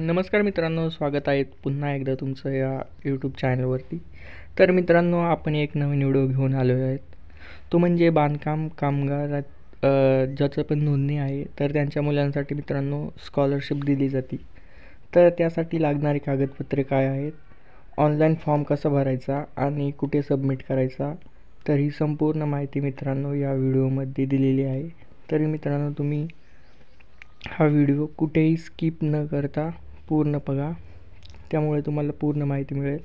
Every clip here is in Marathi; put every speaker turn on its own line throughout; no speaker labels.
नमस्कार मित्रांनो, स्वागत आहे पुन्हा एकदा तुमचं या यूट्यूब चॅनलवरती. तर मित्रांनो, आपण एक नवीन व्हिडिओ घेऊन आलो आहेत. तो म्हणजे बांधकाम कामगारात ज्याचं पण नोंदणी आहे, तर त्यांच्या मुलांसाठी मित्रांनो स्कॉलरशिप दिली जाते. तर त्यासाठी लागणारी कागदपत्रे काय आहेत, ऑनलाईन फॉर्म कसा भरायचा आणि कुठे सबमिट करायचा, तर ही संपूर्ण माहिती मित्रांनो या व्हिडिओमध्ये दिलेली आहे. तरी मित्रांनो, तुम्ही हा व्हिडिओ कुठेही स्किप न करता पूर्ण बघा, त्यामुळे तुम्हाला पूर्ण माहिती मिळेल.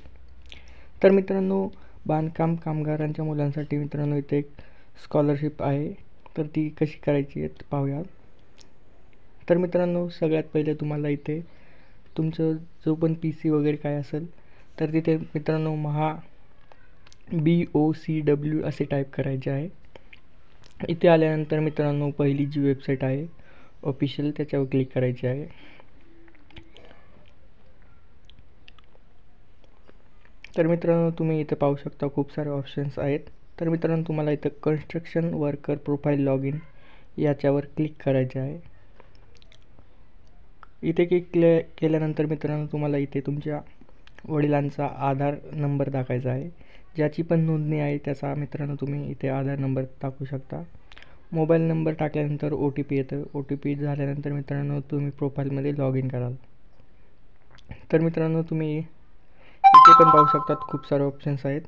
तर मित्रांनो, बांधकाम कामगारांच्या मुलांसाठी मित्रांनो इथे एक स्कॉलरशिप आहे, तर ती कशी करायची आहे पाहूया. तर मित्रांनो, सगळ्यात पहिले तुम्हाला इथे तुमचं जो पण PC वगैरे काय असेल, तर तिथे मित्रांनो BOCW असे टाईप करायचे आहे. इथे आल्यानंतर मित्रांनो पहिली जी वेबसाईट आहे ऑफिशियल, त्याच्यावर क्लिक करायचे आहे. तर मित्रांनो, तुम्ही इथे पाहू शकता खूप सारे ऑप्शन्स आहेत. तर मित्रांनो, तुम्हाला इथं construction worker profile log in याच्यावर क्लिक करायचे आहे. इथे क्लिक केल्यानंतर मित्रांनो, तुम्हाला इथे तुमच्या वडिलांचा आधार नंबर टाकायचा आहे. ज्याची पण नोंदणी आहे त्याचा मित्रांनो तुम्ही इथे आधार नंबर टाकू शकता. मोबाईल नंबर टाकल्यानंतर OTP येतं. OTP झाल्यानंतर मित्रांनो तुम्ही प्रोफाईलमध्ये लॉग इन कराल. तर मित्रांनो, तुम्ही इथे पण पाहू शकतात खूप सारे ऑप्शन्स आहेत.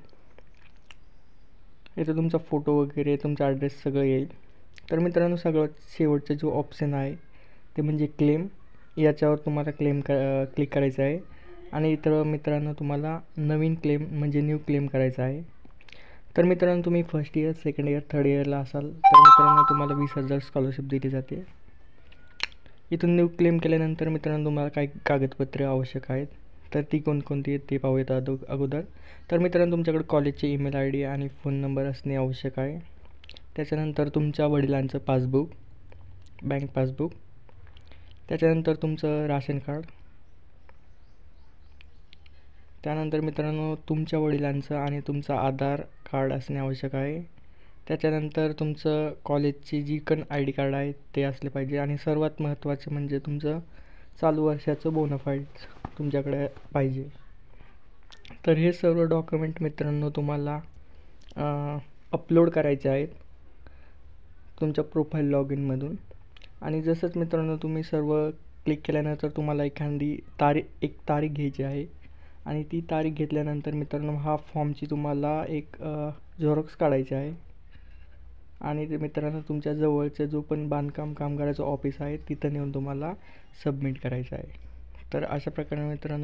इथे तुमचा फोटो वगैरे, तुमचा ॲड्रेस सगळं येईल. तर मित्रांनो, सगळ्यात शेवटचा जो ऑप्शन आहे ते म्हणजे क्लेम. याच्यावर तुम्हाला क्लिक करायचं आहे आणि इथं मित्रांनो तुम्हाला नवीन क्लेम म्हणजे न्यू क्लेम करायचा आहे. तर मित्रांनो, तुम्ही first year, second year, third इयरला असाल तर मित्रांनो तुम्हाला 20,000 स्कॉलरशिप दिली जाते. इथून न्यू क्लेम केल्यानंतर मित्रांनो तुम्हाला काही कागदपत्रे आवश्यक आहेत, तर ती कोणकोणती आहेत ते पाहूयात अगोदर. तर मित्रांनो, तुमच्याकडे कॉलेजचे ईमेल ID आणि फोन नंबर असणे आवश्यक आहे. त्याच्यानंतर तुमच्या वडिलांचं पासबुक, बँक पासबुक. त्याच्यानंतर तुमचं राशन कार्ड. त्यानंतर मित्रांनो तुमच्या वडिलांचं आणि तुमचं आधार कार्ड असणे आवश्यक आहे. त्याच्यानंतर तुमचं कॉलेजची जी पण ID कार्ड आहे ते असले पाहिजे आणि सर्वात महत्त्वाचं म्हणजे तुमचं चालू वर्षाचं बोनाफाईड्स तुमच्याकडे पाहिजे. तर हे सर्व डॉक्युमेंट मित्रांनो तुम्हाला अपलोड करायचे आहेत तुमच्या प्रोफाईल लॉग इनमधून. आणि जसंच मित्रांनो तुम्ही सर्व क्लिक केल्यानंतर तुम्हाला एक तारीख घ्यायची आहे आणि ती तारीख घेतल्यानंतर मित्रांनो हा फॉर्मची तुम्हाला एक झेरॉक्स काढायची आहे आणि ते मित्रांनो तुमच्या जवळचं जो पण बांधकाम कामगाराचं ऑफिस आहे तिथं नेऊन तुम्हाला सबमिट करायचं आहे. तर अशा प्रकारे मित्रांनो